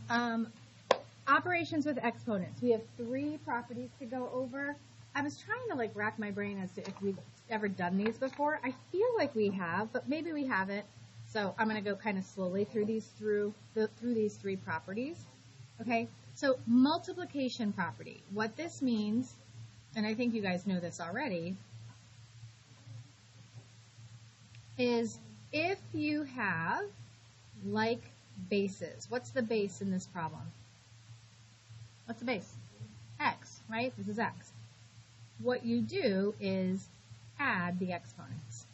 quickly. Operations with exponents. We have 3 properties to go over. I was trying to like rack my brain as to if we've ever done these before. I feel like we have, but maybe we haven't. So I'm going to go kind of slowly through these through these 3 properties. Okay. So multiplication property. What this means, and I think you guys know this already, is if you have like bases. What's the base in this problem? What's the base? X, right? This is X. What you do is add the exponents.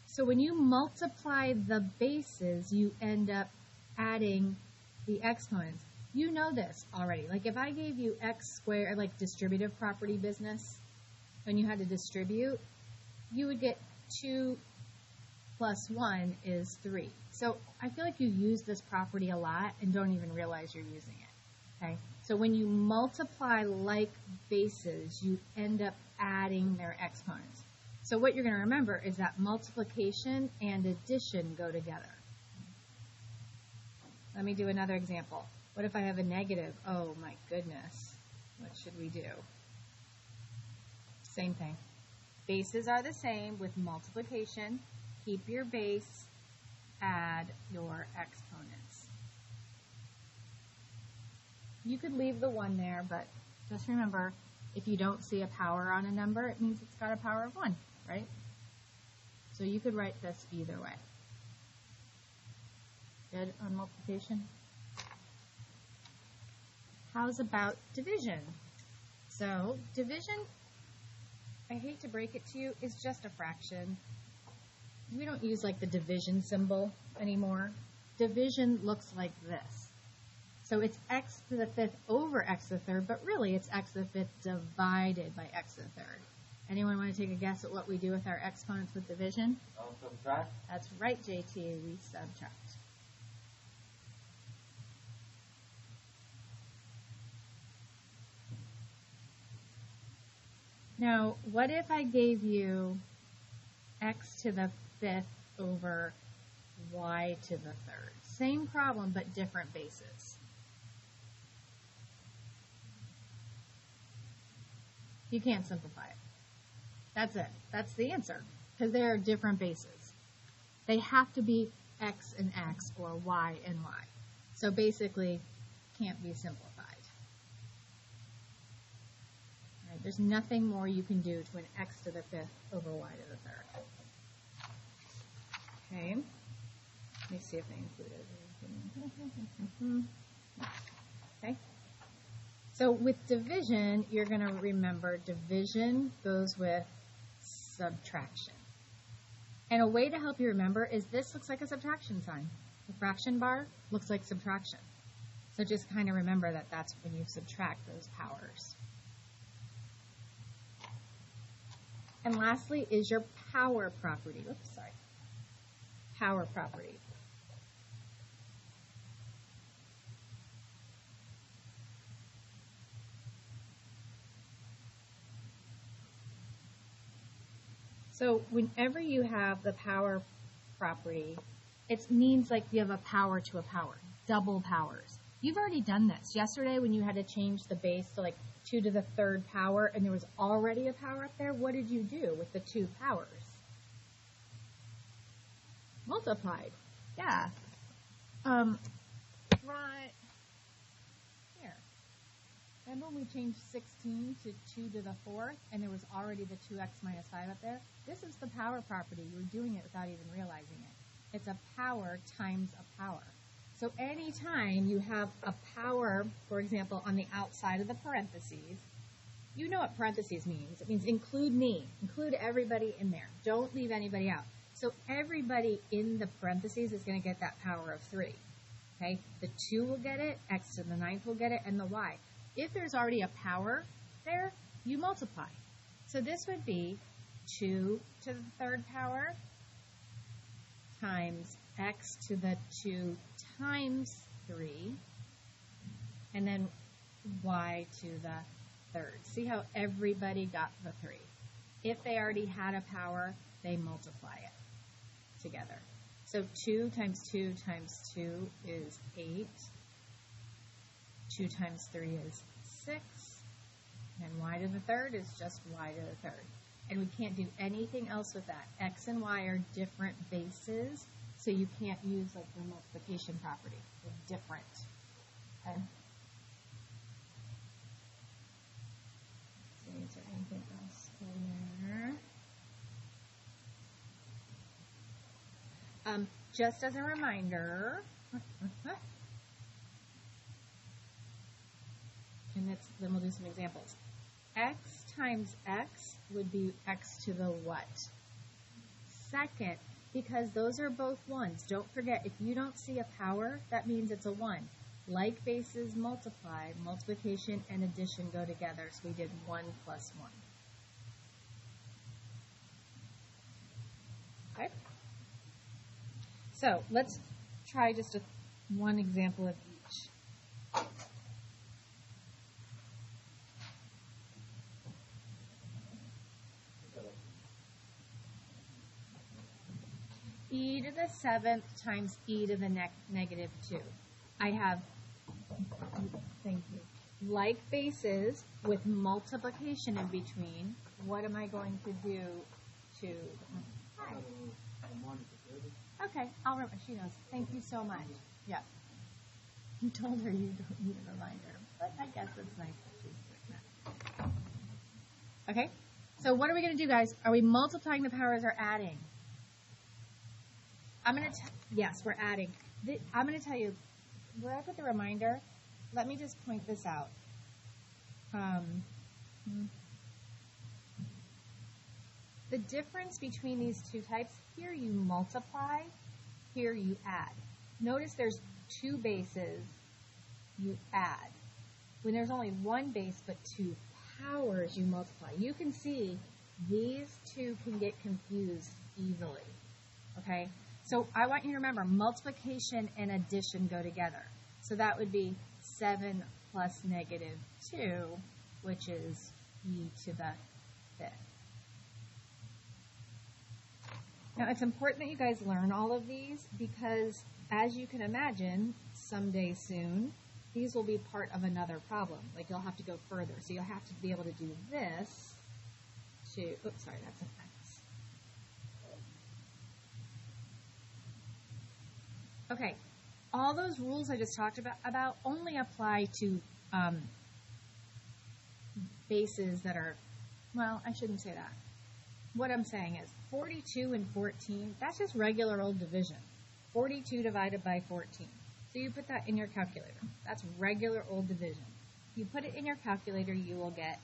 So when you multiply the bases, you end up adding the exponents. You know this already. Like if I gave you x squared, like distributive property business, when you had to distribute, you would get 2 plus 1 is 3. So I feel like you use this property a lot and don't even realize you're using it. Okay? So when you multiply like bases, you end up adding their exponents. So what you're going to remember is that multiplication and addition go together. Let me do another example. What if I have a negative? Oh my goodness. What should we do? Same thing. Bases are the same with multiplication. Keep your base, add your exponents. You could leave the 1 there, but just remember, if you don't see a power on a number, it means it's got a power of 1, right? So you could write this either way. Good on multiplication? How's about division? So division, I hate to break it to you, is just a fraction. We don't use like the division symbol anymore. Division looks like this. So it's x to the 5th over x to the 3rd, but really it's x to the 5th divided by x to the 3rd. Anyone want to take a guess at what we do with our exponents with division? Subtract. That's right, JT, we subtract. Now, what if I gave you x to the 5th over y to the 3rd? Same problem, but different bases. You can't simplify it. That's it. That's the answer, because they are different bases. They have to be x and x or y and y. So basically, can't be simplified. All right, there's nothing more you can do to an x to the 5th over y to the 3rd. Okay. Let me see if they included. Okay. So with division, you're going to remember division goes with subtraction. And a way to help you remember is this looks like a subtraction sign. The fraction bar looks like subtraction. So just kind of remember that that's when you subtract those powers. And lastly is your power property. Oops, sorry. Power property. So whenever you have the power property, it means like you have a power to a power, double powers. You've already done this. Yesterday when you had to change the base to like 2 to the 3rd power and there was already a power up there, what did you do with the 2 powers? Multiplied. Yeah. Right here. Remember when we changed 16 to 2 to the 4th and there was already the 2x minus 5 up there? This is the power property. You're doing it without even realizing it. It's a power times a power. So anytime you have a power, for example, on the outside of the parentheses, you know what parentheses means. It means include me. Include everybody in there. Don't leave anybody out. So everybody in the parentheses is going to get that power of 3. Okay? The 2 will get it, x to the 9th will get it, and the y. If there's already a power there, you multiply. So this would be 2 to the 3rd power times x to the 2 times 3, and then y to the 3rd. See how everybody got the 3. If they already had a power, they multiply it together. So 2 times 2 times 2 is 8. 2 times 3 is 6. And y to the third is just y to the third. And we can't do anything else with that. X and y are different bases, so you can't use like the multiplication property. They're different. Okay? So is there anything else in there? Just as a reminder, and then we'll do some examples. X times x would be x to the what? Second, because those are both ones. Don't forget, if you don't see a power, that means it's a 1. Like bases multiply, multiplication and addition go together. So we did 1 plus 1. Okay? So let's try just one example of each. E to the 7th times e to the negative 2. I have, thank you, like bases with multiplication in between. What am I going to do to, hi. Okay, I'll remember, she knows. Thank you so much. Yeah. You told her you don't need a reminder, but I guess it's nice that she's doing that. Okay, so what are we going to do, guys? Are we multiplying the powers or adding? Yes, we're adding. I'm going to tell you, where I put the reminder, let me just point this out. The difference between these two types, here you multiply, here you add. Notice there's 2 bases, you add. When there's only 1 base but 2 powers, you multiply. You can see these two can get confused easily, okay? So I want you to remember, multiplication and addition go together. So that would be 7 plus negative 2, which is e to the 5th. Now, it's important that you guys learn all of these because, as you can imagine, someday soon, these will be part of another problem. Like, you'll have to go further. So you'll have to be able to do this to, oops, sorry, that's an X. Okay, all those rules I just talked about only apply to bases that are, well, I shouldn't say that. What I'm saying is 42 and 14, that's just regular old division. 42 divided by 14. So you put that in your calculator. That's regular old division. If you put it in your calculator, you will get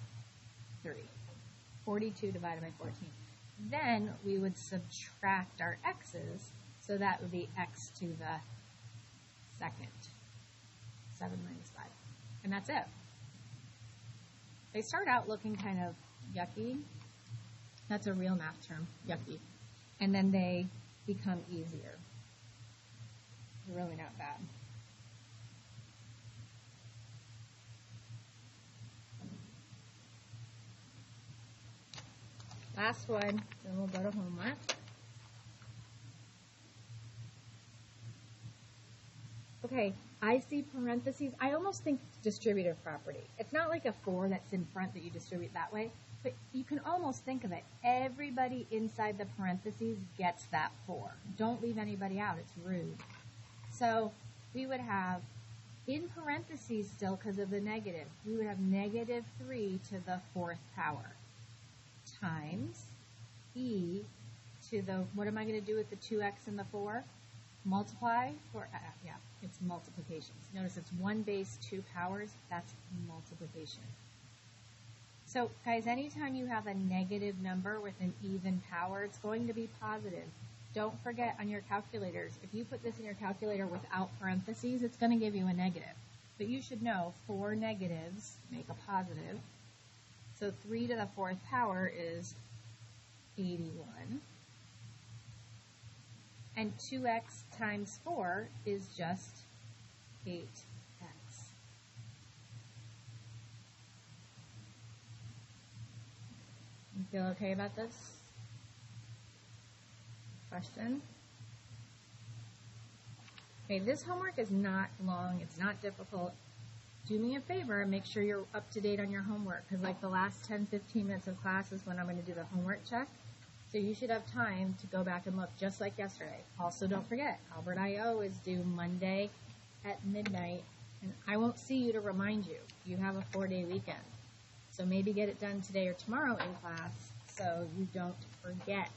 3. 42 divided by 14. Then we would subtract our x's, so that would be x to the 2nd. 7 minus 5. And that's it. They start out looking kind of yucky. That's a real math term, yucky. And then they become easier. They're really not bad. Last one, then we'll go to homework. Okay, I see parentheses. I almost think distributive property. It's not like a 4 that's in front that you distribute that way, but you can almost think of it. Everybody inside the parentheses gets that 4. Don't leave anybody out. It's rude. So we would have, in parentheses still because of the negative, we would have negative 3 to the 4th power times e to the, what am I going to do with the 2x and the 4? Multiply, or yeah, it's multiplications. Notice it's 1 base, 2 powers. That's multiplication. So, guys, anytime you have a negative number with an even power, it's going to be positive. Don't forget on your calculators, if you put this in your calculator without parentheses, it's going to give you a negative. But you should know 4 negatives make a positive. So 3 to the 4th power is 81. And 2x times 4 is just 8x. You feel okay about this? Question? Okay, this homework is not long. It's not difficult. Do me a favor and make sure you're up to date on your homework, because like the last 10, 15 minutes of class is when I'm going to do the homework check. So you should have time to go back and look just like yesterday. Also, don't forget, Albert I.O. is due Monday at midnight, and I won't see you to remind you. You have a 4-day weekend. So maybe get it done today or tomorrow in class so you don't forget.